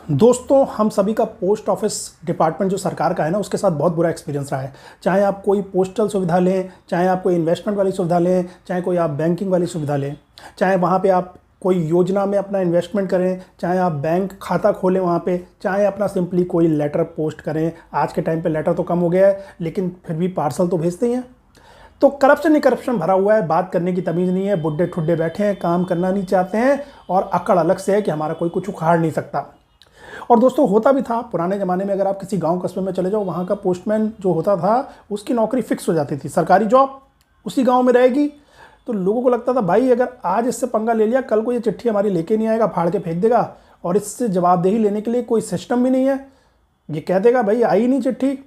दोस्तों, हम सभी का पोस्ट ऑफिस डिपार्टमेंट जो सरकार का है ना, उसके साथ बहुत बुरा एक्सपीरियंस रहा है। चाहे आप कोई पोस्टल सुविधा लें, चाहे आप कोई इन्वेस्टमेंट वाली सुविधा लें, चाहे कोई आप बैंकिंग वाली सुविधा लें, चाहे वहाँ पे आप कोई योजना में अपना इन्वेस्टमेंट करें, चाहे आप बैंक खाता खोलें वहाँ पे, चाहे अपना सिंपली कोई लेटर पोस्ट करें। आज के टाइम पे लेटर तो कम हो गया है, लेकिन फिर भी पार्सल तो भेजते ही हैं। तो करप्शन ही करप्शन भरा हुआ है, बात करने की तमीज़ नहीं है, बुड्ढे ठुड्डे बैठे हैं, काम करना नहीं चाहते हैं, और अकड़ अलग से है कि हमारा कोई कुछ उखाड़ नहीं सकता। और दोस्तों, होता भी था पुराने ज़माने में। अगर आप किसी गांव कस्बे में चले जाओ, वहाँ का पोस्टमैन जो होता था उसकी नौकरी फिक्स हो जाती थी, सरकारी जॉब उसी गांव में रहेगी। तो लोगों को लगता था भाई अगर आज इससे पंगा ले लिया, कल को ये चिट्ठी हमारी लेके नहीं आएगा, फाड़ के फेंक देगा, और इससे जवाबदेही लेने के लिए कोई सिस्टम भी नहीं है। ये कह देगा भाई आई नहीं चिट्ठी,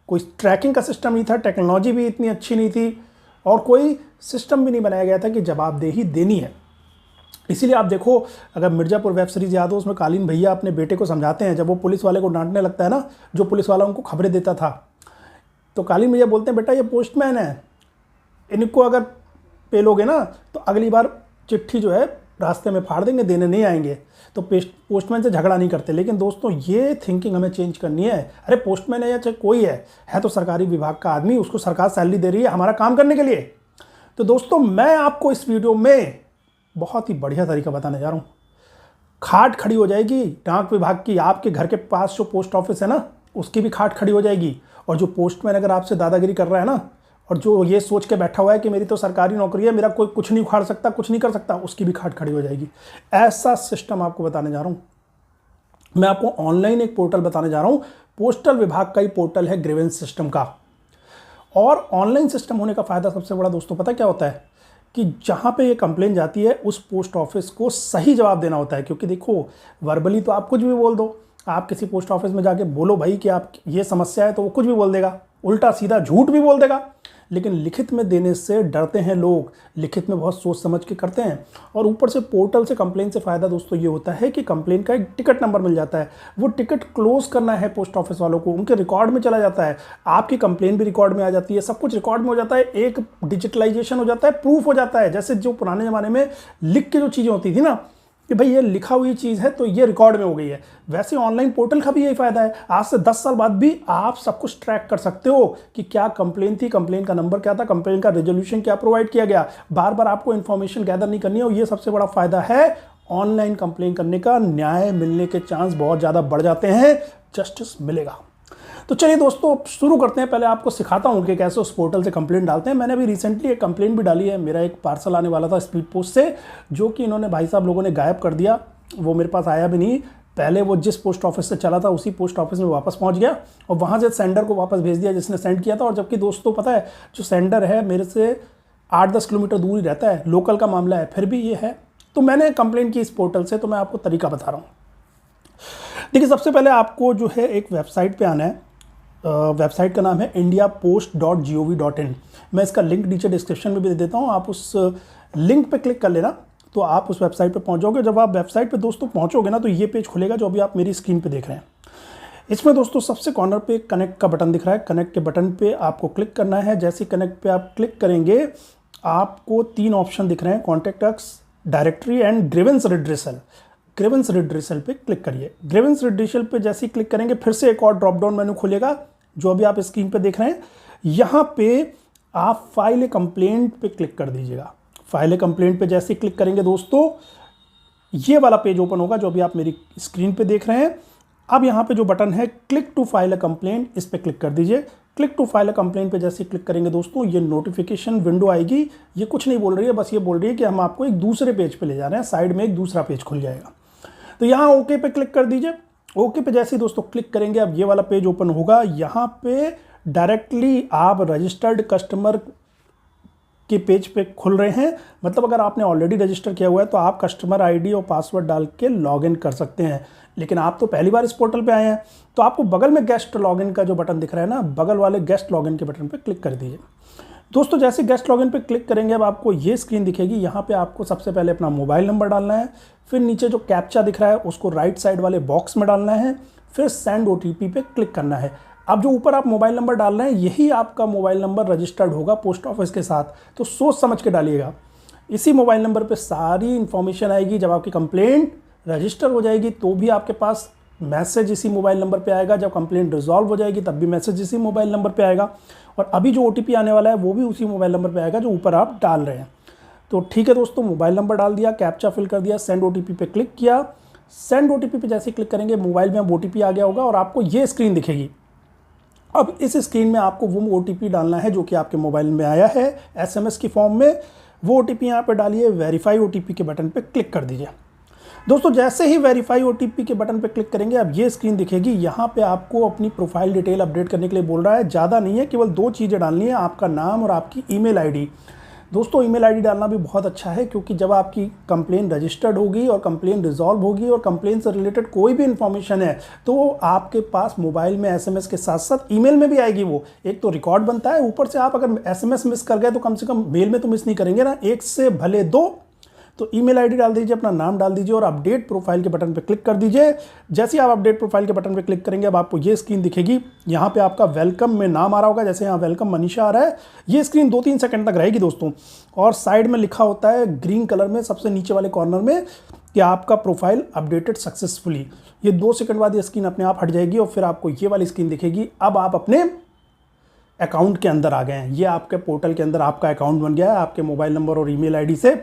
कोई ट्रैकिंग का सिस्टम नहीं था, टेक्नोलॉजी भी इतनी अच्छी नहीं थी, और कोई सिस्टम भी नहीं बनाया गया था कि जवाबदेही देनी है। इसीलिए आप देखो, अगर मिर्ज़ापुर वेब सीरीज़ याद हो, उसमें कालीन भैया अपने बेटे को समझाते हैं, जब वो पुलिस वाले को डांटने लगता है ना, जो पुलिस वाला उनको खबरें देता था, तो कालीन भैया बोलते हैं बेटा ये पोस्टमैन है, इनको अगर पेलोगे ना तो अगली बार चिट्ठी जो है रास्ते में फाड़ देंगे, देने नहीं आएंगे। तो पोस्टमैन से झगड़ा नहीं करते। लेकिन दोस्तों, ये थिंकिंग हमें चेंज करनी है। अरे पोस्टमैन है या चाहे कोई है तो सरकारी विभाग का आदमी, उसको सरकार सैलरी दे रही है हमारा काम करने के लिए। तो दोस्तों, मैं आपको इस वीडियो में बहुत ही बढ़िया तरीका बताने जा रहा हूँ। खाट खड़ी हो जाएगी डाक विभाग की, आपके घर के पास जो पोस्ट ऑफिस है ना, उसकी भी खाट खड़ी हो जाएगी। और जो पोस्टमैन अगर आपसे दादागिरी कर रहा है ना, और जो ये सोच के बैठा हुआ है कि मेरी तो सरकारी नौकरी है, मेरा कोई कुछ नहीं उखाड़ सकता, कुछ नहीं कर सकता, उसकी भी खाट खड़ी हो जाएगी। ऐसा सिस्टम आपको बताने जा रहा हूँ। मैं आपको ऑनलाइन एक पोर्टल बताने जा रहा हूँ। पोस्टल विभाग का ही पोर्टल है, ग्रीवेंस सिस्टम का। और ऑनलाइन सिस्टम होने का फ़ायदा सबसे बड़ा दोस्तों पता क्या होता है, कि जहाँ पे ये कंप्लेन जाती है उस पोस्ट ऑफिस को सही जवाब देना होता है। क्योंकि देखो, वर्बली तो आप कुछ भी बोल दो, आप किसी पोस्ट ऑफिस में जाके बोलो भाई कि आप ये समस्या है, तो वो कुछ भी बोल देगा, उल्टा सीधा झूठ भी बोल देगा। लेकिन लिखित में देने से डरते हैं लोग, लिखित में बहुत सोच समझ के करते हैं। और ऊपर से पोर्टल से कंप्लेन से फ़ायदा दोस्तों ये होता है कि कंप्लेन का एक टिकट नंबर मिल जाता है। वो टिकट क्लोज करना है पोस्ट ऑफिस वालों को, उनके रिकॉर्ड में चला जाता है, आपकी कंप्लेन भी रिकॉर्ड में आ जाती है, सब कुछ रिकॉर्ड में हो जाता है, एक डिजिटलाइजेशन हो जाता है, प्रूफ हो जाता है। जैसे जो पुराने ज़माने में लिख के जो चीज़ें होती थी ना, कि भाई ये लिखा हुई चीज़ है तो ये रिकॉर्ड में हो गई है, वैसे ऑनलाइन पोर्टल का भी यही फ़ायदा है। आज से 10 साल बाद भी आप सब कुछ ट्रैक कर सकते हो कि क्या कंप्लेन थी, कंप्लेन का नंबर क्या था, कंप्लेन का रेजोल्यूशन क्या प्रोवाइड किया गया। बार बार आपको इन्फॉर्मेशन गैदर नहीं करनी है, और ये सबसे बड़ा फ़ायदा है ऑनलाइन कंप्लेन करने का। न्याय मिलने के चांस बहुत ज़्यादा बढ़ जाते हैं, जस्टिस मिलेगा। तो चलिए दोस्तों, शुरू करते हैं। पहले आपको सिखाता हूँ कि कैसे उस पोर्टल से कंप्लेंट डालते हैं। मैंने अभी रिसेंटली एक कंप्लेंट भी डाली है। मेरा एक पार्सल आने वाला था स्पीड पोस्ट से, जो कि इन्होंने भाई साहब लोगों ने गायब कर दिया। वो मेरे पास आया भी नहीं। पहले वो जिस पोस्ट ऑफिस से चला था उसी पोस्ट ऑफिस में वापस पहुंच गया, और वहाँ से सेंडर को वापस भेज दिया जिसने सेंड किया था। और जबकि दोस्तों पता है, जो सेंडर है मेरे से 8-10 किलोमीटर दूर ही रहता है, लोकल का मामला है, फिर भी ये है। तो मैंने कंप्लेंट की इस पोर्टल से, तो मैं आपको तरीका बता रहा हूँ। देखिए, सबसे पहले आपको जो है एक वेबसाइट पर आना है। वेबसाइट का नाम है indiapost.gov.in। मैं इसका लिंक नीचे डिस्क्रिप्शन में भी दे देता हूँ, आप उस लिंक पे क्लिक कर लेना, तो आप उस वेबसाइट पे पहुँच जाओगे। जब आप वेबसाइट पे दोस्तों पहुँचोगे ना, तो ये पेज खुलेगा जो अभी आप मेरी स्क्रीन पे देख रहे हैं। इसमें दोस्तों सबसे कॉर्नर पे कनेक्ट का बटन दिख रहा है। कनेक्ट के बटन पे आपको क्लिक करना है। जैसे कनेक्ट पे आप क्लिक करेंगे, आपको 3 ऑप्शन दिख रहे हैं, contact us, directory and grievance redressal. Grievance redressal पे क्लिक करिए। ग्रीवेंस रिड्रेसल पे जैसे ही क्लिक करेंगे, फिर से एक और ड्रॉप डाउन मेनू खुलेगा जो अभी आप स्क्रीन पे देख रहे हैं। यहाँ पे आप फाइल ए कंप्लेंट पे क्लिक कर दीजिएगा। फाइल ए कंप्लेंट पे जैसे ही क्लिक करेंगे दोस्तों, ये वाला पेज ओपन होगा जो अभी आप मेरी स्क्रीन पे देख रहे हैं। अब यहाँ पे जो बटन है click to file a complaint, इस पे क्लिक कर दीजिए। Click to file a complaint पे जैसे क्लिक करेंगे दोस्तों, ये नोटिफिकेशन विंडो आएगी। ये कुछ नहीं बोल रही है, बस ये बोल रही है कि हम आपको एक दूसरे पेज पे ले जा रहे हैं। साइड में एक दूसरा पेज खुल जाएगा, तो यहाँ ओके पे क्लिक कर दीजिए। ओके पे जैसे ही दोस्तों क्लिक करेंगे, अब ये वाला पेज ओपन होगा। यहाँ पे डायरेक्टली आप रजिस्टर्ड कस्टमर के पेज पे खुल रहे हैं। मतलब अगर आपने ऑलरेडी रजिस्टर किया हुआ है तो आप कस्टमर आईडी और पासवर्ड डाल के लॉगिन कर सकते हैं। लेकिन आप तो पहली बार इस पोर्टल पे आए हैं, तो आपको बगल में गेस्ट लॉगिन का जो बटन दिख रहा है ना, बगल वाले गेस्ट लॉगिन के बटन पे क्लिक कर दीजिए। दोस्तों, जैसे गेस्ट लॉगिन पे क्लिक करेंगे, अब आपको ये स्क्रीन दिखेगी। यहाँ पे आपको सबसे पहले अपना मोबाइल नंबर डालना है, फिर नीचे जो कैप्चा दिख रहा है उसको राइट साइड वाले बॉक्स में डालना है, फिर सेंड OTP पे क्लिक करना है। अब जो ऊपर आप मोबाइल नंबर डाल रहे हैं, यही आपका मोबाइल नंबर रजिस्टर्ड होगा पोस्ट ऑफिस के साथ, तो सोच समझ के डालिएगा। इसी मोबाइल नंबर पे सारी इन्फॉर्मेशन आएगी जब आपकी कंप्लेंट रजिस्टर हो जाएगी तो भी आपके पास मैसेज इसी मोबाइल नंबर पे आएगा, जब कंप्लेंट रिजॉल्व हो जाएगी तब भी मैसेज इसी मोबाइल नंबर पे आएगा, और अभी जो OTP आने वाला है वो भी उसी मोबाइल नंबर पे आएगा जो ऊपर आप डाल रहे हैं। तो ठीक है दोस्तों, मोबाइल नंबर डाल दिया, कैप्चा फिल कर दिया, सेंड OTP पे क्लिक किया। सेंड OTP पे जैसे क्लिक करेंगे मोबाइल में अब OTP आ गया होगा और आपको ये स्क्रीन दिखेगी। अब इस स्क्रीन में आपको वो OTP डालना है जो कि आपके मोबाइल में आया है SMS की फॉर्म में। वो OTP यहाँ पे डालिए, वेरीफाई OTP के बटन पे क्लिक कर दीजिए। दोस्तों जैसे ही वेरीफाई OTP के बटन पे क्लिक करेंगे अब ये स्क्रीन दिखेगी। यहाँ पे आपको अपनी प्रोफाइल डिटेल अपडेट करने के लिए बोल रहा है। ज़्यादा नहीं है, केवल 2 चीज़ें डालनी है, आपका नाम और आपकी ईमेल आईडी। दोस्तों ईमेल आईडी डालना भी बहुत अच्छा है, क्योंकि जब आपकी कंप्लेन रजिस्टर्ड होगी और कंप्लेन रिजॉल्व होगी और कंप्लेन से रिलेटेड कोई भी इन्फॉर्मेशन है तो आपके पास मोबाइल में SMS के साथ साथ ईमेल में भी आएगी। वो एक तो रिकॉर्ड बनता है, ऊपर से आप अगर SMS मिस कर गए तो कम से कम मेल में तो मिस नहीं करेंगे ना, 1 से भले 2। तो ईमेल आईडी डाल दीजिए, अपना नाम डाल दीजिए और अपडेट प्रोफाइल के बटन पे क्लिक कर दीजिए। जैसे ही आप अपडेट प्रोफाइल के बटन पे क्लिक करेंगे अब आपको ये स्क्रीन दिखेगी। यहाँ पे आपका वेलकम में नाम आ रहा होगा, जैसे यहाँ वेलकम मनीषा आ रहा है। ये स्क्रीन 2-3 सेकंड तक रहेगी दोस्तों, और साइड में लिखा होता है ग्रीन कलर में सबसे नीचे वाले कॉर्नर में कि आपका प्रोफाइल अपडेटेड सक्सेसफुली। ये 2 सेकंड बाद ये स्क्रीन अपने आप हट जाएगी और फिर आपको ये वाली स्क्रीन दिखेगी। अब आप अपने अकाउंट के अंदर आ गए हैं, ये आपके पोर्टल के अंदर आपका अकाउंट बन गया है आपके मोबाइल नंबर और ईमेल आईडी से।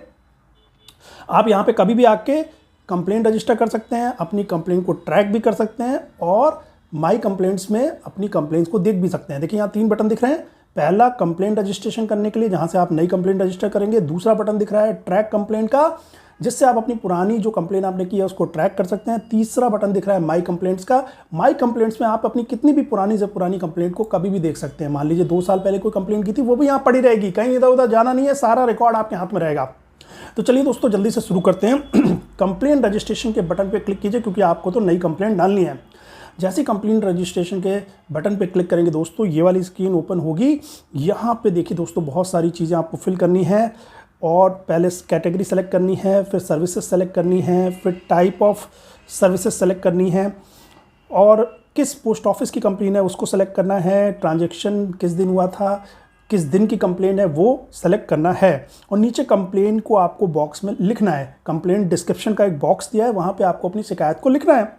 आप यहाँ पे कभी भी आके कंप्लेंट रजिस्टर कर सकते हैं, अपनी कंप्लेंट को ट्रैक भी कर सकते हैं और माई कंप्लेंट्स में अपनी कंप्लेंट्स को देख भी सकते हैं। देखिए यहाँ 3 बटन दिख रहे हैं। पहला कंप्लेंट रजिस्ट्रेशन करने के लिए, जहाँ से आप नई कंप्लेंट रजिस्टर करेंगे। दूसरा बटन दिख रहा है ट्रैक कंप्लेंट का, जिससे आप अपनी पुरानी जो कंप्लेंट आपने की है उसको ट्रैक कर सकते हैं। तीसरा बटन दिख रहा है माई कंप्लेंट्स का। माई कंप्लेंट्स में आप अपनी कितनी भी पुरानी से पुरानी कंप्लेंट को कभी भी देख सकते हैं। मान लीजिए 2 साल पहले कोई कंप्लेंट की थी, वो भी यहाँ पड़ी रहेगी, कहीं इधर उधर जाना नहीं है, सारा रिकॉर्ड आपके हाथ में रहेगा। तो चलिए दोस्तों जल्दी से शुरू करते हैं। कंप्लेंट रजिस्ट्रेशन के बटन पे क्लिक कीजिए, क्योंकि आपको तो नई कंप्लेंट डालनी है। जैसे ही कंप्लेंट रजिस्ट्रेशन के बटन पे क्लिक करेंगे दोस्तों ये वाली स्क्रीन ओपन होगी। यहाँ पे देखिए दोस्तों बहुत सारी चीज़ें आपको फिल करनी है, और पहले कैटेगरी सेलेक्ट करनी है, फिर सर्विसेज सेलेक्ट करनी है, फिर टाइप ऑफ सर्विसेज सेलेक्ट करनी है, और किस पोस्ट ऑफिस की कंप्लेन है उसको सेलेक्ट करना है, ट्रांजैक्शन किस दिन हुआ था, किस दिन की कंप्लेन है वो सेलेक्ट करना है, और नीचे कंप्लेन को आपको बॉक्स में लिखना है। कंप्लेन डिस्क्रिप्शन का एक बॉक्स दिया है, वहाँ पे आपको अपनी शिकायत को लिखना है।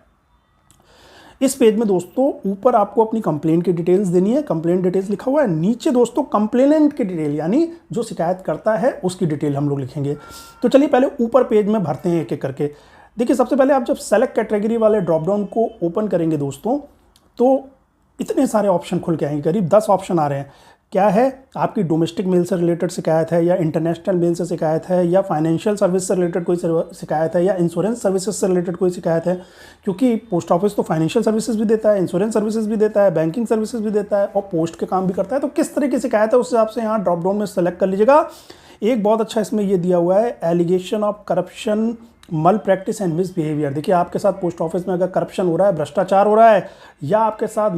इस पेज में दोस्तों ऊपर आपको अपनी कंप्लेन की डिटेल्स देनी है, कंप्लेन डिटेल्स लिखा हुआ है। नीचे दोस्तों कंप्लेनेंट की डिटेल यानी जो शिकायत करता है उसकी डिटेल हम लोग लिखेंगे। तो चलिए पहले ऊपर पेज में भरते हैं एक एक करके। देखिए सबसे पहले आप जब सेलेक्ट कैटेगरी वाले ड्रॉप डाउन को ओपन करेंगे दोस्तों तो इतने सारे ऑप्शन खुल के आएंगे, करीब 10 ऑप्शन आ रहे हैं। क्या है, आपकी डोमेस्टिक मेल से रिलेटेड शिकायत है, या इंटरनेशनल मेल से शिकायत है, या फाइनेंशियल सर्विस से रिलेटेड कोई शिकायत है, या इंश्योरेंस सर्विसेज से रिलेटेड कोई शिकायत है, क्योंकि पोस्ट ऑफिस तो फाइनेंशियल सर्विसेज भी देता है, इंश्योरेंस सर्विसेज भी देता है, बैंकिंग सर्विसेज भी देता है और पोस्ट के काम भी करता है। तो किस तरह की शिकायत है उस हिसाब से यहाँ ड्रॉप डाउन में सेलेक्ट कर लीजिएगा। एक बहुत अच्छा इसमें ये दिया हुआ है, एलिगेशन ऑफ करप्शन, मल प्रैक्टिस एंड मिस बिहेवियर। देखिए आपके साथ पोस्ट ऑफिस में अगर करप्शन हो रहा है, भ्रष्टाचार हो रहा है, या आपके साथ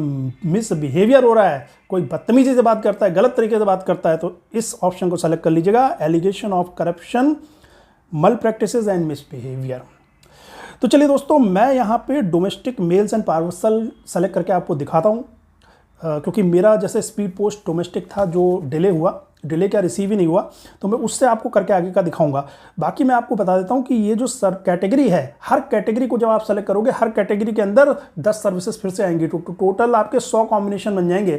मिस बिहेवियर हो रहा है, कोई बदतमीजी से बात करता है, गलत तरीके से बात करता है, तो इस ऑप्शन को सेलेक्ट कर लीजिएगा, एलिगेशन ऑफ करप्शन, मल प्रैक्टिसेस एंड मिस बिहेवियर। तो चलिए दोस्तों मैं यहाँ पे domestic mails and parcel select करके आपको दिखाता हूँ, क्योंकि मेरा जैसे स्पीड पोस्ट डोमेस्टिक था जो डिले हुआ, डिले क्या रिसीव ही नहीं हुआ, तो मैं उससे आपको करके आगे का दिखाऊंगा। बाकी मैं आपको बता देता हूं कि ये जो कैटेगरी है, हर कैटेगरी को जब आप सेलेक्ट करोगे हर कैटेगरी के अंदर 10 सर्विसेज फिर से आएंगी। तो टोटल आपके 100 कॉम्बिनेशन बन जाएंगे।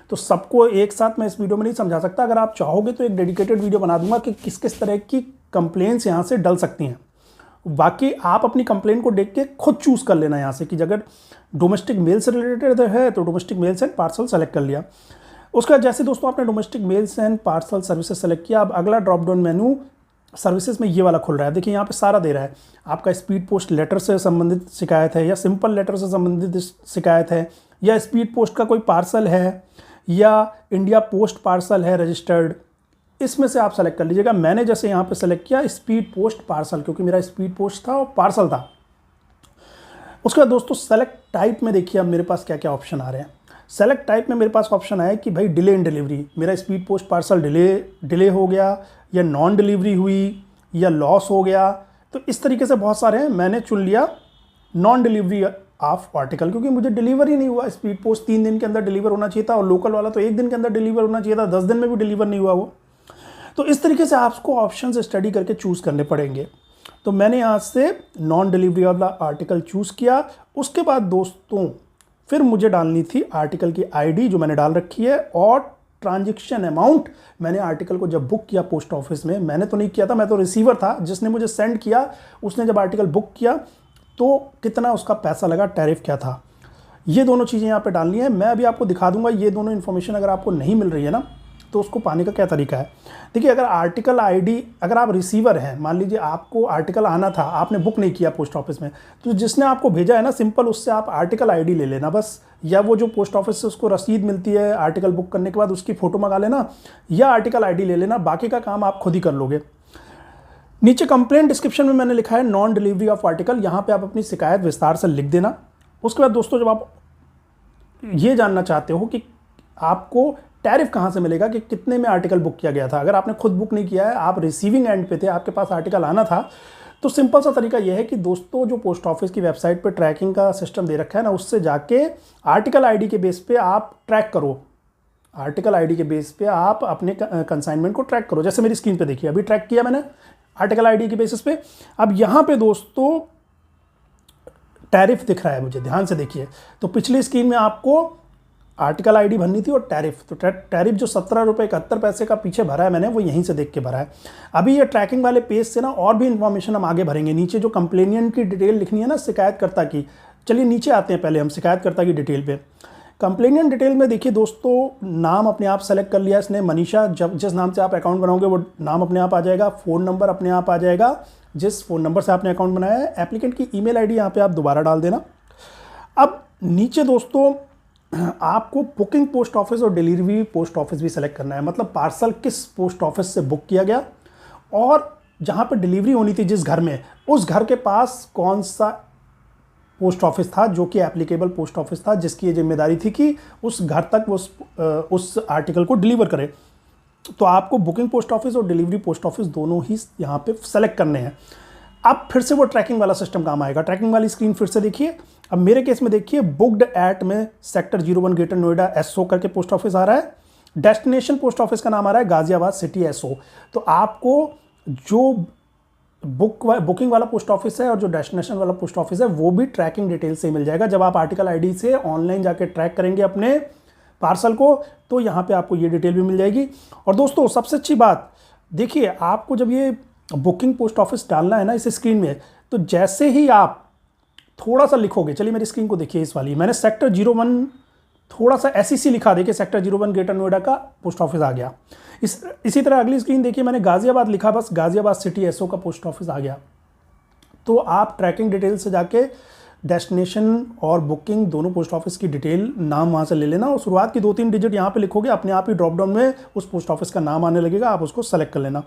तो सबको एक साथ मैं इस वीडियो में नहीं समझा सकता। अगर आप चाहोगे तो एक डेडिकेटेड वीडियो बना दूंगा कि किस किस तरह की कंप्लेंट्स यहाँ से डल सकती हैं। बाकी आप अपनी कंप्लेंट को देख के खुद चूज़ कर लेना यहाँ से कि अगर डोमेस्टिक मेल से रिलेटेड है तो domestic mails and parcel select कर लिया। उसके बाद जैसे दोस्तों आपने domestic mails and parcel services select किया, अब अगला ड्रॉप डाउन मेनू सर्विसेज में ये वाला खुल रहा है। देखिए यहाँ पे सारा दे रहा है, आपका स्पीड पोस्ट लेटर से संबंधित शिकायत है, या सिंपल लेटर से संबंधित शिकायत है, या स्पीड पोस्ट का कोई पार्सल है, या इंडिया पोस्ट पार्सल है रजिस्टर्ड। इसमें से आप सेलेक्ट कर लीजिएगा। मैंने जैसे यहाँ पे सेलेक्ट किया स्पीड पोस्ट पार्सल, क्योंकि मेरा स्पीड पोस्ट था और पार्सल था। उसके बाद दोस्तों सेलेक्ट टाइप में देखिए अब मेरे पास क्या क्या ऑप्शन आ रहे हैं। सेलेक्ट टाइप में मेरे पास ऑप्शन आया कि भाई डिले इन डिलीवरी, मेरा स्पीड पोस्ट पार्सल डिले हो गया, या नॉन डिलीवरी हुई, या लॉस हो गया। तो इस तरीके से बहुत सारे हैं। मैंने चुन लिया नॉन डिलीवरी ऑफ आर्टिकल, क्योंकि मुझे डिलीवर ही नहीं हुआ। स्पीड पोस्ट 3 दिन के अंदर डिलीवर होना चाहिए था, और लोकल वाला तो 1 दिन के अंदर डिलीवर होना चाहिए था, 10 दिन में भी डिलीवर नहीं हुआ वो। तो इस तरीके से आपको ऑप्शन स्टडी करके चूज़ करने पड़ेंगे। तो तो मैंने यहाँ से नॉन डिलीवरी वाला आर्टिकल चूज़ किया। उसके बाद दोस्तों फिर मुझे डालनी थी आर्टिकल की आईडी जो मैंने डाल रखी है, और ट्रांजैक्शन अमाउंट। मैंने आर्टिकल को जब बुक किया पोस्ट ऑफिस में, मैंने तो नहीं किया था, मैं तो रिसीवर था, जिसने मुझे सेंड किया उसने जब आर्टिकल बुक किया तो कितना उसका पैसा लगा, टैरिफ क्या था, ये दोनों चीज़ें यहाँ पे डालनी है। मैं अभी आपको दिखा दूंगा ये दोनों इन्फॉर्मेशन अगर आपको नहीं मिल रही है ना तो उसको पाने का क्या तरीका है। देखिए, अगर आर्टिकल आईडी, अगर आप रिसीवर हैं, मान लीजिए आपको आर्टिकल आना था, आपने बुक नहीं किया पोस्ट ऑफिस में, तो जिसने आपको भेजा है ना, सिंपल उससे आप आर्टिकल आईडी ले लेना बस, या वो जो पोस्ट ऑफिस से उसको रसीद मिलती है आर्टिकल बुक करने के बाद उसकी फ़ोटो मंगा लेना, या आर्टिकल आईडी ले लेना, बाकी का काम आप खुद ही कर लोगे। नीचे कंप्लेंट डिस्क्रिप्शन में मैंने लिखा है नॉन डिलीवरी ऑफ आर्टिकल, यहाँ पे आप अपनी शिकायत विस्तार से लिख देना। उसके बाद दोस्तों, जब आप ये जानना चाहते हो कि आपको टैरिफ कहाँ से मिलेगा, कि कितने में आर्टिकल बुक किया गया था, अगर आपने खुद बुक नहीं किया है, आप रिसीविंग एंड पे थे, आपके पास आर्टिकल आना था, तो सिंपल सा तरीका यह है कि दोस्तों जो पोस्ट ऑफिस की वेबसाइट पे ट्रैकिंग का सिस्टम दे रखा है ना, उससे जाके आर्टिकल आईडी के बेस पे आप ट्रैक करो। आर्टिकल आईडी के बेस पे आप अपने कंसाइनमेंट को ट्रैक करो। जैसे मेरी स्क्रीन पे देखिए, अभी ट्रैक किया मैंने आर्टिकल आईडी के बेसिस पे। अब यहाँ पे दोस्तों टैरिफ दिख रहा है मुझे, ध्यान से देखिए। तो पिछली स्क्रीन में आपको आर्टिकल आईडी भरनी थी और टैरिफ, तो टैरिफ जो 17 रुपये 71 पैसे का पीछे भरा है मैंने, वो यहीं से देख के भरा है। अभी ये ट्रैकिंग वाले पेज से ना और भी इन्फॉर्मेशन हम आगे भरेंगे। नीचे जो कंप्लेनियन की डिटेल लिखनी है ना, शिकायतकर्ता की, चलिए नीचे आते हैं पहले हम शिकायतकर्ता की डिटेल पे। कंप्लेनियन डिटेल में देखिए दोस्तों, नाम अपने आप सेलेक्ट कर लिया इसने, मनीषा, जब जिस नाम से आप अकाउंट बनाओगे वो नाम अपने आप आ जाएगा, फ़ोन नंबर अपने आप आ जाएगा जिस फ़ोन नंबर से आपने अकाउंट बनाया है, एप्लीकेंट की ईमेल आईडी यहाँ पे आप दोबारा डाल देना। अब नीचे दोस्तों आपको बुकिंग पोस्ट ऑफिस और डिलीवरी पोस्ट ऑफिस भी सेलेक्ट करना है, मतलब पार्सल किस पोस्ट ऑफिस से बुक किया गया और जहाँ पर डिलीवरी होनी थी जिस घर में, उस घर के पास कौन सा पोस्ट ऑफिस था जो कि एप्लीकेबल पोस्ट ऑफिस था, जिसकी ये जिम्मेदारी थी कि उस घर तक वो उस आर्टिकल को डिलीवर करे। तो आपको बुकिंग पोस्ट ऑफिस और डिलीवरी पोस्ट ऑफिस दोनों ही यहाँ पे सेलेक्ट करने हैं। अब फिर से वो ट्रैकिंग वाला सिस्टम काम आएगा। ट्रैकिंग वाली स्क्रीन फिर से देखिए। अब मेरे केस में देखिए, बुक्ड एट में सेक्टर 01 ग्रेटर नोएडा एसओ करके पोस्ट ऑफिस आ रहा है। डेस्टिनेशन पोस्ट ऑफिस का नाम आ रहा है गाजियाबाद सिटी एसओ। तो आपको जो बुकिंग वाला पोस्ट ऑफिस है और जो डेस्टिनेशन वाला पोस्ट ऑफिस है वो भी ट्रैकिंग डिटेल से मिल जाएगा। जब आप आर्टिकल आईडी से ऑनलाइन जाके ट्रैक करेंगे अपने पार्सल को, तो यहाँ पे आपको ये डिटेल भी मिल जाएगी। और दोस्तों सबसे अच्छी बात देखिए, आपको जब ये बुकिंग पोस्ट ऑफिस डालना है ना इस स्क्रीन में, तो जैसे ही आप थोड़ा सा लिखोगे, चलिए मेरी स्क्रीन को देखिए, इस वाली मैंने सेक्टर 01 थोड़ा सा एसईसी लिखा, देखिए सेक्टर 01 ग्रेटर नोएडा का पोस्ट ऑफिस आ गया। इसी तरह अगली स्क्रीन देखिए, मैंने गाजियाबाद लिखा, बस गाजियाबाद सिटी एसओ का पोस्ट ऑफिस आ गया। तो आप ट्रैकिंग डिटेल से जाके डेस्टिनेशन और बुकिंग दोनों पोस्ट ऑफिस की डिटेल नाम वहाँ से ले लेना, और शुरुआत की 2-3 डिजिट यहाँ पे लिखोगे, अपने आप ही ड्रॉप डाउन में उस पोस्ट ऑफिस का नाम आने लगेगा, आप उसको सेलेक्ट कर लेना।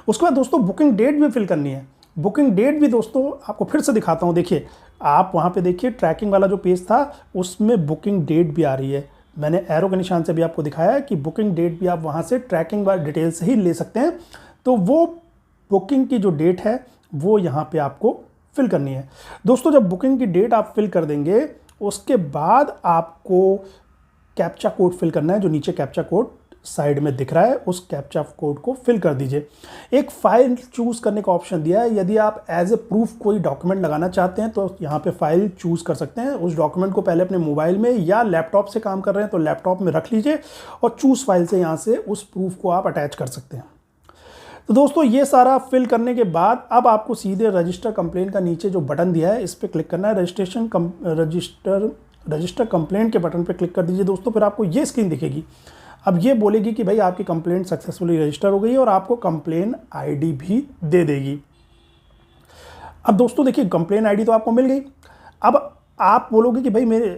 उसके बाद दोस्तों बुकिंग डेट भी फिल करनी है। बुकिंग डेट भी दोस्तों आपको फिर से दिखाता हूँ, देखिए आप वहाँ पे देखिए ट्रैकिंग वाला जो पेज था उसमें बुकिंग डेट भी आ रही है। मैंने एरो के निशान से भी आपको दिखाया है कि बुकिंग डेट भी आप वहाँ से ट्रैकिंग वाली डिटेल से ही ले सकते हैं। तो वो बुकिंग की जो डेट है वो यहाँ पे आपको फिल करनी है। दोस्तों जब बुकिंग की डेट आप फिल कर देंगे, उसके बाद आपको कैप्चा कोड फिल करना है, जो नीचे कैप्चा कोड साइड में दिख रहा है, उस कैप्चा कोड को फिल कर दीजिए। एक फाइल चूज करने का ऑप्शन दिया है, यदि आप एज ए प्रूफ कोई डॉक्यूमेंट लगाना चाहते हैं तो यहाँ पे फाइल चूज कर सकते हैं। उस डॉक्यूमेंट को पहले अपने मोबाइल में या लैपटॉप से काम कर रहे हैं तो लैपटॉप में रख लीजिए, और चूज फाइल से यहाँ से उस प्रूफ को आप अटैच कर सकते हैं। तो दोस्तों ये सारा फिल करने के बाद अब आपको सीधे रजिस्टर कंप्लेन का नीचे जो बटन दिया है इस पर क्लिक करना है। रजिस्टर कंप्लेंट के बटन पर क्लिक कर दीजिए दोस्तों। फिर आपको ये स्क्रीन दिखेगी। अब ये बोलेगी कि भाई आपकी कंप्लेंट सक्सेसफुली रजिस्टर हो गई है, और आपको कंप्लेन आईडी भी दे देगी। अब दोस्तों देखिए, कंप्लेन आईडी तो आपको मिल गई। अब आप बोलोगे कि भाई मेरे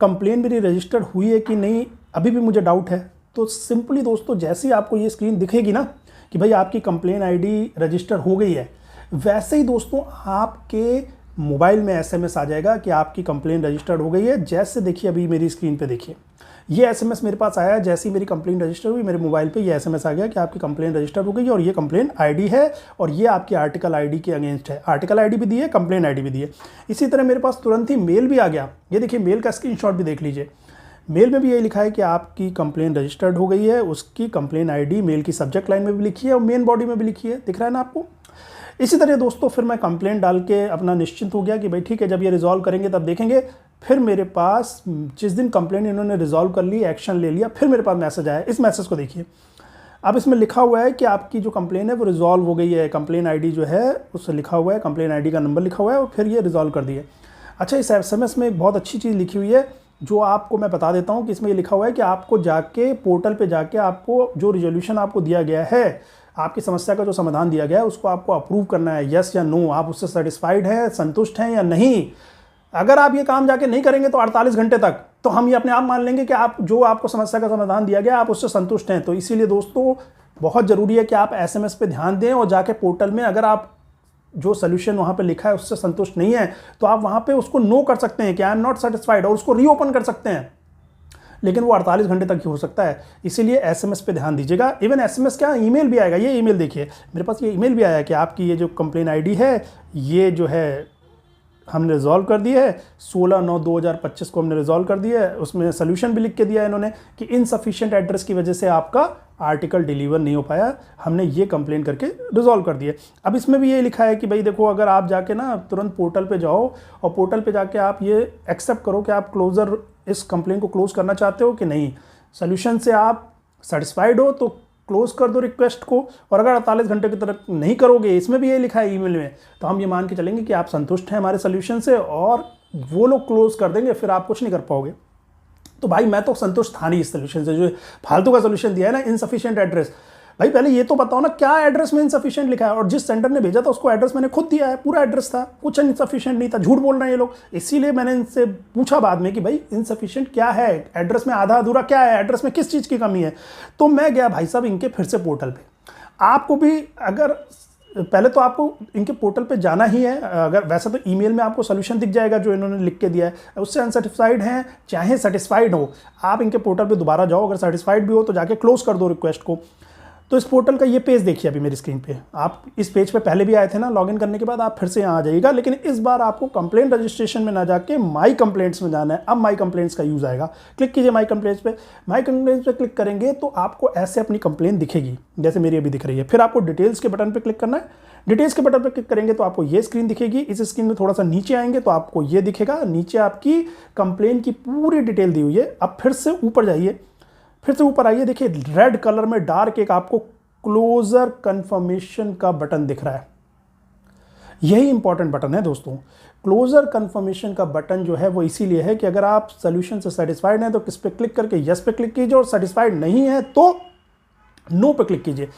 कंप्लेन मेरी रजिस्टर्ड हुई है कि नहीं, अभी भी मुझे डाउट है। तो सिंपली दोस्तों जैसे ही आपको ये स्क्रीन दिखेगी ना कि भाई आपकी कंप्लेन आईडी रजिस्टर हो गई है, वैसे ही दोस्तों आपके मोबाइल में एसएमएस आ जाएगा कि आपकी कंप्लेन रजिस्टर्ड हो गई है। जैसे देखिए अभी मेरी स्क्रीन पे देखिए, ये एसएमएस मेरे पास आया। जैसे ही मेरी कंप्लेन रजिस्टर हुई, मेरे मोबाइल पे ये एसएमएस आ गया कि आपकी कंप्लेन रजिस्टर हो गई है, और ये कंप्लेन आईडी है, और ये आपकी आर्टिकल आईडी के अगेंस्ट है। आर्टिकल आईडी भी दी है, कंप्लेन आईडी भी दी है। इसी तरह मेरे पास तुरंत ही मेल भी आ गया। ये देखिए मेल का स्क्रीनशॉट भी देख लीजिए। मेल में भी यही लिखा है कि आपकी कंप्लेन रजिस्टर्ड हो गई है। उसकी कंप्लेन आईडी मेल की सब्जेक्ट लाइन में भी लिखी है और मेन बॉडी में भी लिखी है, दिख रहा है ना आपको। इसी तरह दोस्तों फिर मैं कंप्लेंट डाल के अपना निश्चिंत हो गया कि भाई ठीक है, जब ये रिजॉल्व करेंगे तब देखेंगे। फिर मेरे पास जिस दिन कंप्लेंट इन्होंने रिजॉल्व कर ली, एक्शन ले लिया, फिर मेरे पास मैसेज आया। इस मैसेज को देखिए, अब इसमें लिखा हुआ है कि आपकी जो कंप्लेन है वो रिजॉल्व हो गई है। कंप्लेन आईडी जो है उससे लिखा हुआ है, कंप्लेन आईडी का नंबर लिखा हुआ है और फिर ये रिजॉल्व कर दिए। अच्छा, इस एसएमएस में एक बहुत अच्छी चीज़ लिखी हुई है जो आपको मैं बता देता हूँ कि इसमें ये लिखा हुआ है कि आपको जाके पोर्टल पे जाके आपको जो रिजोल्यूशन आपको दिया गया है, आपकी समस्या का जो समाधान दिया गया है, उसको आपको अप्रूव करना है, यस या नो, आप उससे सेटिस्फाइड हैं, संतुष्ट हैं या नहीं। अगर आप ये काम जाके नहीं करेंगे तो 48 घंटे तक तो हम ये अपने आप मान लेंगे कि आप जो आपको समस्या का समाधान दिया गया आप उससे संतुष्ट हैं। तो इसीलिए दोस्तों बहुत ज़रूरी है कि आप एसएमएस पे ध्यान दें और जाके पोर्टल में अगर आप जो सोल्यूशन वहाँ पे लिखा है उससे संतुष्ट नहीं है तो आप वहाँ पे उसको नो कर सकते हैं कि आई एम नॉट सेटिस्फाइड, और उसको रीओपन कर सकते हैं, लेकिन वो 48 घंटे तक ही हो सकता है। इसीलिए एसएमएस पे ध्यान दीजिएगा। इवन एसएमएस क्या, ईमेल भी आएगा। ये ईमेल देखिए, मेरे पास ये ईमेल भी आया है कि आपकी ये जो कंप्लेन आईडी है ये जो है हमने रिजॉल्व कर दी है, 16/9/2025 को हमने रिजॉल्व कर दिया है। उसमें सोल्यूशन भी लिख के दिया है इन्होंने कि इनसफिशिएंट एड्रेस की वजह से आपका आर्टिकल डिलीवर नहीं हो पाया, हमने ये कंप्लेन करके रिजॉल्व कर दिए। अब इसमें भी ये लिखा है कि भाई देखो, अगर आप जाके ना तुरंत पोर्टल पे जाओ और पोर्टल पे जाके आप ये एक्सेप्ट करो कि आप क्लोजर इस कंप्लेन को क्लोज करना चाहते हो कि नहीं, सोल्यूशन से आप सेटिस्फाइड हो तो क्लोज कर दो रिक्वेस्ट को, और अगर 48 घंटे की तरफ नहीं करोगे, इसमें भी ये लिखा है ईमेल में, तो हम ये मान के चलेंगे कि आप संतुष्ट हैं हमारे सोल्यूशन से और वो लोग क्लोज कर देंगे, फिर आप कुछ नहीं कर पाओगे। तो भाई मैं तो संतुष्ट था नहीं इस सोल्यूशन से, जो फालतू का सोल्यूशन दिया है ना, इनसफिशिएंट एड्रेस। भाई पहले ये तो बताओ ना क्या एड्रेस में इनसफिशिएंट लिखा है, और जिस सेंटर ने भेजा था उसको एड्रेस मैंने खुद दिया है, पूरा एड्रेस था, कुछ इनसफिशिएंट नहीं था। झूठ बोल रहे हैं ये लोग। इसीलिए मैंने इनसे पूछा बाद में कि भाई इनसफिशिएंट क्या है, एड्रेस में आधा अधूरा क्या है, एड्रेस में किस चीज़ की कमी है। तो मैं गया भाई साहब इनके फिर से पोर्टल पे। आपको भी अगर पहले तो आपको इनके पोर्टल पे जाना ही है। अगर वैसे तो ईमेल में आपको सोल्यूशन दिख जाएगा जो इन्होंने लिख के दिया है, उससे अनसेटिस्फाइड हैं चाहे सेटिस्फाइड हो, आप इनके पोर्टल पे दोबारा जाओ, अगर सेटिस्फाइड भी हो तो जाके क्लोज कर दो रिक्वेस्ट को। तो इस पोर्टल का ये पेज देखिए अभी मेरी स्क्रीन पे, आप इस पेज पे पहले भी आए थे ना, लॉगिन करने के बाद आप फिर से यहाँ आ जाइएगा, लेकिन इस बार आपको कंप्लेंट रजिस्ट्रेशन में ना जाके माई कंप्लेंट्स में जाना है। अब माई कंप्लेंट्स का यूज़ आएगा, क्लिक कीजिए माई कंप्लेंट्स पे। माई कंप्लेंट्स पे क्लिक करेंगे तो आपको ऐसे अपनी कंप्लेंट दिखेगी जैसे मेरी अभी दिख रही है। फिर आपको डिटेल्स के बटन पर क्लिक करना है। डिटेल्स के बटन पर क्लिक करेंगे तो आपको ये स्क्रीन दिखेगी। इस स्क्रीन में थोड़ा सा नीचे आएंगे तो आपको ये दिखेगा, नीचे आपकी कंप्लेंट की पूरी डिटेल दी हुई है। अब फिर से ऊपर जाइए, फिर से ऊपर आइए, देखिए रेड कलर में डार्क एक आपको क्लोजर कंफर्मेशन का बटन दिख रहा है। यही इंपॉर्टेंट बटन है दोस्तों। क्लोजर कंफर्मेशन का बटन जो है वो इसीलिए है कि अगर आप सोल्यूशन से सेटिस्फाइड हैं तो किस पे क्लिक करके यस पे क्लिक कीजिए, और सेटिस्फाइड नहीं है तो नो पे क्लिक कीजिए।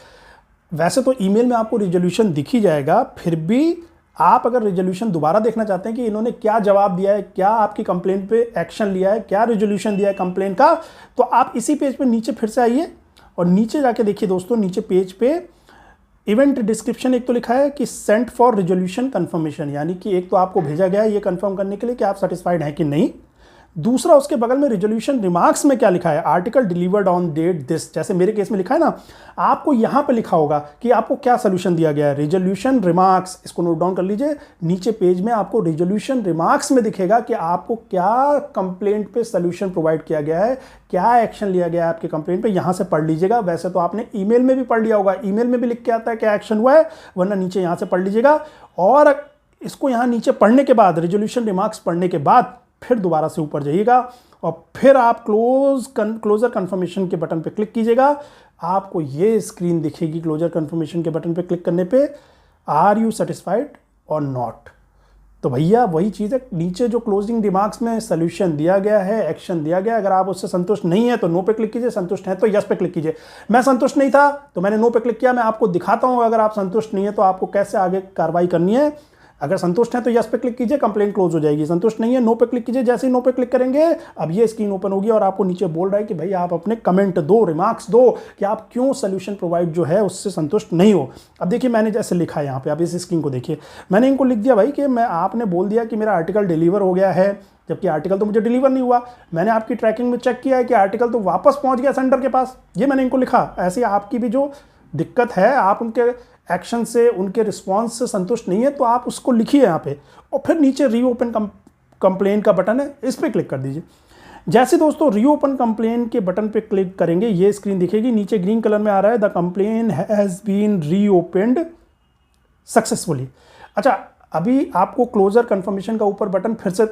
वैसे तो ईमेल में आपको रिजोल्यूशन दिख ही जाएगा, फिर भी आप अगर रिजोल्यूशन दोबारा देखना चाहते हैं कि इन्होंने क्या जवाब दिया है, क्या आपकी कंप्लेंट पे एक्शन लिया है, क्या रिजोल्यूशन दिया है कंप्लेंट का, तो आप इसी पेज पे नीचे फिर से आइए और नीचे जाके देखिए दोस्तों, नीचे पेज पे इवेंट डिस्क्रिप्शन एक तो लिखा है कि सेंट फॉर रिजोल्यूशन कंफर्मेशन, यानी कि एक तो आपको भेजा गया है ये कंफर्म करने के लिए कि आप सेटिस्फाइड हैं कि नहीं। दूसरा उसके बगल में रिजोल्यूशन रिमार्क्स में क्या लिखा है, article delivered on date this, जैसे मेरे केस में लिखा है ना, आपको यहाँ पे लिखा होगा कि आपको क्या सोल्यूशन दिया गया है, रिजोल्यूशन रिमार्क्स। इसको नोट डाउन कर लीजिए। नीचे पेज में आपको रिजोल्यूशन रिमार्क्स में दिखेगा कि आपको क्या कंप्लेंट पे सोल्यूशन प्रोवाइड किया गया है, क्या एक्शन लिया गया है आपके कंप्लेंट पे, यहाँ से पढ़ लीजिएगा। वैसे तो आपने ईमेल में भी पढ़ लिया होगा, ईमेल में भी लिख के आता है क्या एक्शन हुआ है, वरना नीचे यहाँ से पढ़ लीजिएगा। और इसको यहाँ नीचे पढ़ने के बाद, रिजोल्यूशन रिमार्क्स पढ़ने के बाद फिर दोबारा से ऊपर जाइएगा और फिर आप क्लोजर कंफर्मेशन के बटन पे क्लिक कीजिएगा। आपको ये स्क्रीन दिखेगी क्लोजर कंफर्मेशन के बटन पे क्लिक करने पे, आर यू सेटिस्फाइड और नॉट। तो भैया वही चीज़ है, नीचे जो क्लोजिंग रिमार्क्स में सोल्यूशन दिया गया है, एक्शन दिया गया है, अगर आप उससे संतुष्ट नहीं है तो नो पे क्लिक कीजिए, संतुष्ट है तो यस पे क्लिक कीजिए। मैं संतुष्ट नहीं था तो मैंने नो पे क्लिक किया। मैं आपको दिखाता हूँ अगर आप संतुष्ट नहीं है तो आपको कैसे आगे कार्रवाई करनी है। अगर संतुष्ट है तो यस पे क्लिक कीजिए, कंप्लेंट क्लोज हो जाएगी। संतुष्ट नहीं है नो पे क्लिक कीजिए। जैसे ही नो पे क्लिक करेंगे अब ये स्क्रीन ओपन होगी और आपको नीचे बोल रहा है कि भाई आप अपने कमेंट दो, रिमार्क्स दो कि आप क्यों सोल्यूशन प्रोवाइड जो है उससे संतुष्ट नहीं हो। अब देखिए मैंने जैसे लिखा है यहाँ पे, आप इस स्क्रीन को देखिए, मैंने इनको लिख दिया भाई कि मैं, आपने बोल दिया कि मेरा आर्टिकल डिलीवर हो गया है, जबकि आर्टिकल तो मुझे डिलीवर नहीं हुआ। मैंने आपकी ट्रैकिंग में चेक किया है कि आर्टिकल तो वापस पहुँच गया सेंटर के पास, ये मैंने इनको लिखा। ऐसे आपकी भी जो दिक्कत है, आप उनके एक्शन से, उनके रिस्पॉन्स से संतुष्ट नहीं है तो आप उसको लिखिए यहाँ पे, और फिर नीचे रीओपन कंप्लेन का बटन है, इस पर क्लिक कर दीजिए। जैसे दोस्तों रीओपन कंप्लेन के बटन पे क्लिक करेंगे ये स्क्रीन दिखेगी, नीचे ग्रीन कलर में आ रहा है the complaint has been reopened successfully. अच्छा, अभी आपको क्लोजर कंफर्मेशन का ऊपर बटन फिर से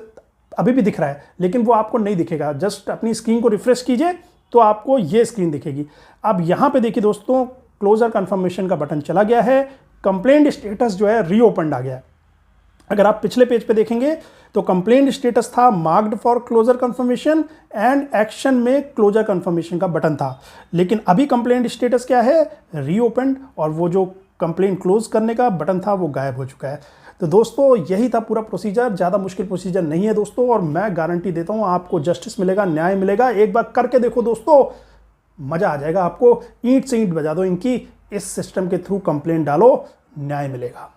अभी भी दिख रहा है, लेकिन वो आपको नहीं दिखेगा। जस्ट अपनी स्क्रीन को रिफ्रेश कीजिए तो आपको ये स्क्रीन दिखेगी। अब यहाँ पे देखिए दोस्तों, क्लोजर कंफर्मेशन का बटन चला गया है, कंप्लेंट स्टेटस जो है रीओपन्ड आ गया है। अगर आप पिछले पेज पे देखेंगे तो कंप्लेंट स्टेटस था marked for closure confirmation and action में क्लोजर कंफर्मेशन का बटन था, लेकिन अभी कंप्लेंट स्टेटस क्या है, रीओपन्ड, और वो जो कंप्लेंट क्लोज करने का बटन था वो गायब हो चुका है। तो दोस्तों यही था पूरा प्रोसीजर, ज़्यादा मुश्किल प्रोसीजर नहीं है दोस्तों, और मैं गारंटी देता हूँ आपको जस्टिस मिलेगा, न्याय मिलेगा। एक बार करके देखो दोस्तों, मज़ा आ जाएगा आपको। ईंट से ईंट बजा दो इनकी, इस सिस्टम के थ्रू कंप्लेंट डालो, न्याय मिलेगा।